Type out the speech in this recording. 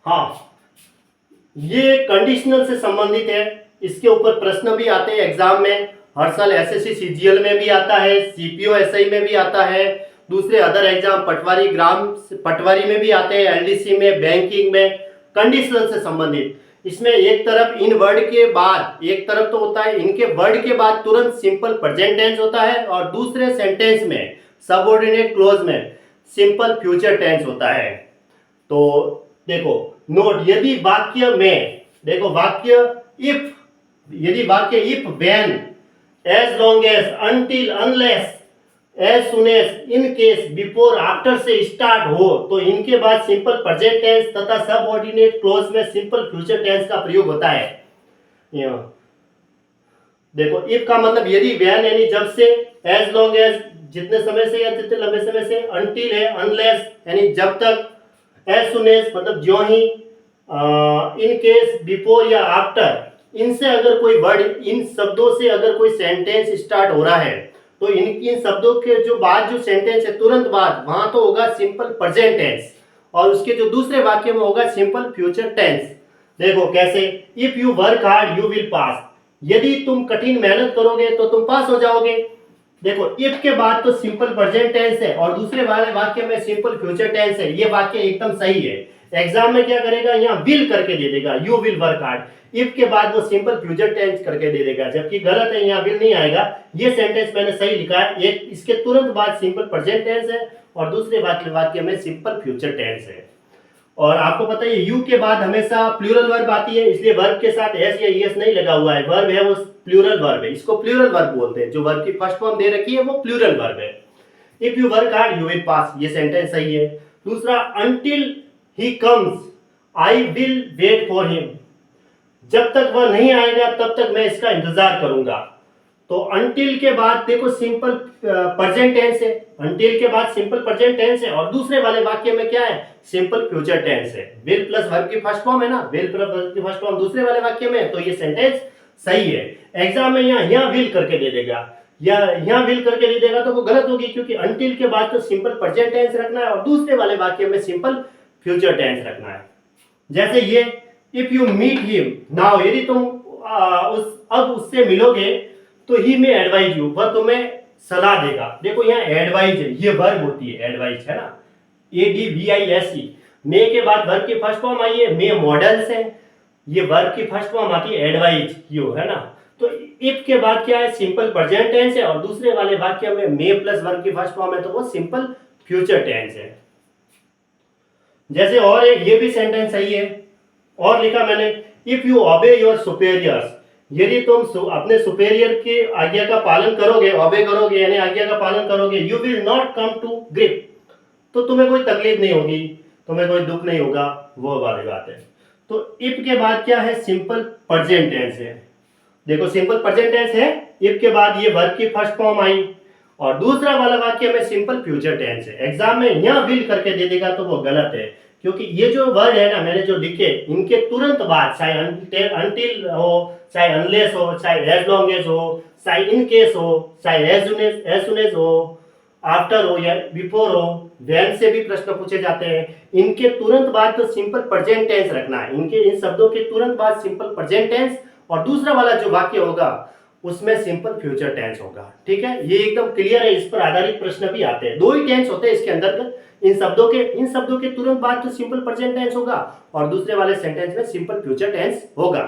हाँ, ये कंडीशनल से संबंधित है। इसके ऊपर प्रश्न भी आते हैं एग्जाम में। हर साल एसएससी सीजीएल में भी आता है, सीपीओ एसआई में भी आता है, दूसरे अदर एग्जाम पटवारी में भी आते हैं, एलडीसी में, बैंकिंग में। कंडीशनल से संबंधित इसमें एक तरफ इन वर्ड के बाद, एक तरफ तो होता है इनके वर्ड के बाद तुरंत सिंपल प्रेजेंट टेंस होता है, और दूसरे सेंटेंस में सबऑर्डिनेट क्लोज में सिंपल फ्यूचर टेंस होता है। तो देखो नोट, यदि वाक्य में, देखो वाक्य इफ, यदि वाक्य if, when, as long as, until, unless, as soon as, in case, before, after से स्टार्ट हो तो इनके बाद सिंपल प्रेजेंट टेंस तथा सबऑर्डिनेट क्लोज में सिंपल फ्यूचर टेंस का प्रयोग होता है। देखो इफ का मतलब यदि, व्हेन यानी जब से, एज लॉन्ग एज जितने समय से या जितने लंबे समय से, अनटिल है, अनलेस यानी जब तक, एज सुन एज मतलब ज्यों ही, इन केस, बिफोर या आफ्टर, इनसे अगर कोई वर्ड, इन शब्दों से अगर कोई सेंटेंस स्टार्ट हो रहा है तो इन शब्दों के जो बाद जो सेंटेंस है तुरंत बाद, वहां तो होगा सिंपल प्रेजेंट टेंस, और उसके जो दूसरे वाक्य में होगा सिंपल फ्यूचर टेंस। देखो कैसे, if you work hard you will pass, यदि तुम कठिन मेहनत करोगे तो तुम पास हो जाओगे। देखो इफ के बाद तो सिंपल प्रेजेंट टेंस है और दूसरे वाले वाक्य में सिंपल फ्यूचर टेंस है, ये वाक्य एकदम सही है। एग्जाम में क्या करेगा, यहाँ विल करके दे देगा, you will work hard, if के बाद वो सिंपल फ्यूचर टेंस करके दे देगा, जबकि गलत है, यहाँ विल नहीं आएगा। ये सेंटेंस मैंने सही लिखा है, एक इसके तुरंत बाद सिंपल प्रेजेंट टेंस है और दूसरे वाक्य में सिंपल फ्यूचर टेंस है। और आपको पता है यू के बाद हमेशा प्लूरल वर्ब आती है, इसलिए वर्ब के साथ एस या ईएस नहीं लगा हुआ है, वर्ब है वो प्लूरल वर्ब है, इसको प्लूरल वर्ब बोलते हैं। जो वर्ब की फर्स्ट फॉर्म दे रखी है वो प्लूरल वर्ब है। If you work hard you will pass, ये सेंटेंस सही है। दूसरा, until he comes I will wait for him, जब तक वह नहीं आएगा तब तक मैं इसका इंतजार करूंगा। तो अंटिल के बाद देखो सिंपल प्रेजेंट टेंस है, अंटिल के बाद सिंपल प्रेजेंट टेंस है और दूसरे वाले वाक्य में क्या है, सिंपल फ्यूचर टेंस है। विल प्लस वर्ब की फर्स्ट फॉर्म है ना, विल प्लस वर्ब की फर्स्ट फॉर्म दूसरे वाले वाक्य में, तो ये सेंटेंस सही है। एग्जाम में यहाँ विल करके दे देगा, या यहाँ विल करके दे देगा तो वो गलत होगी, क्योंकि अंटिल के बाद तो सिंपल प्रेजेंट टेंस रखना है और दूसरे वाले वाक्य में सिंपल फ्यूचर टेंस रखना है। जैसे ये, if you meet him now, यदि तुम अब उससे मिलोगे तो ही में एडवाइज यू, वह तुम्हें सलाह देगा। देखो यहाँ एडवाइज है, ये वर्ब होती है, एडवाइज है ना, ADVISE। मे के बाद वर्ब की फर्स्ट फॉर्म आई है, मे मॉडल्स है, ये वर्ब की फर्स्ट फॉर्म आती है एडवाइज यू, है ना। तो इफ के बाद क्या है, सिंपल प्रेजेंट टेंस है और दूसरे वाले वाक्य में मे प्लस वर्ब की फर्स्ट फॉर्म है, तो वो सिंपल फ्यूचर टेंस है। जैसे और ये भी सेंटेंस सही है, और लिखा मैंने, इफ यू ओबे योर सुपेरियर्स, यदि तुम अपने सुपेरियर की आज्ञा का पालन करोगे, ओबे करोगे यानी आज्ञा का पालन करोगे, you will not come to grip, तो तुम्हें कोई तकलीफ नहीं होगी, तुम्हें कोई दुख नहीं होगा, वो वाली बात है। तो इफ के बाद क्या है, सिंपल प्रेजेंट टेंस है। देखो सिंपल प्रेजेंट टेंस है, इफ के बाद ये वर्ब की फर्स्ट फॉर्म आई और दूसरा वाला वाक्य में सिंपल फ्यूचर टेंस है। एग्जाम में यहाँ विल करके दे देगा तो वो गलत है, क्योंकि ये जो वर्ड है ना मैंने जो लिखे, इनके तुरंत बाद, चाहे अनटिल हो, चाहे अनलेस हो, चाहे एज लॉन्ग एज हो, चाहे इन केस हो, चाहे एज सुन एज हो, आफ्टर हो या बिफोर हो, व्हेन से भी प्रश्न पूछे जाते हैं, इनके तुरंत बाद तो सिंपल प्रेजेंट टेंस रखना है। इनके इन शब्दों के तुरंत बाद सिंपल प्रेजेंट टेंस और दूसरा वाला जो वाक्य होगा उसमें सिंपल फ्यूचर टेंस होगा। ठीक है, ये एकदम क्लियर है, इस पर आधारित प्रश्न भी आते हैं। दो ही टेंस होते हैं इसके अंदर, इन शब्दों के तुरंत बाद तो सिंपल प्रेजेंट टेंस होगा और दूसरे वाले सेंटेंस में सिंपल फ्यूचर टेंस होगा।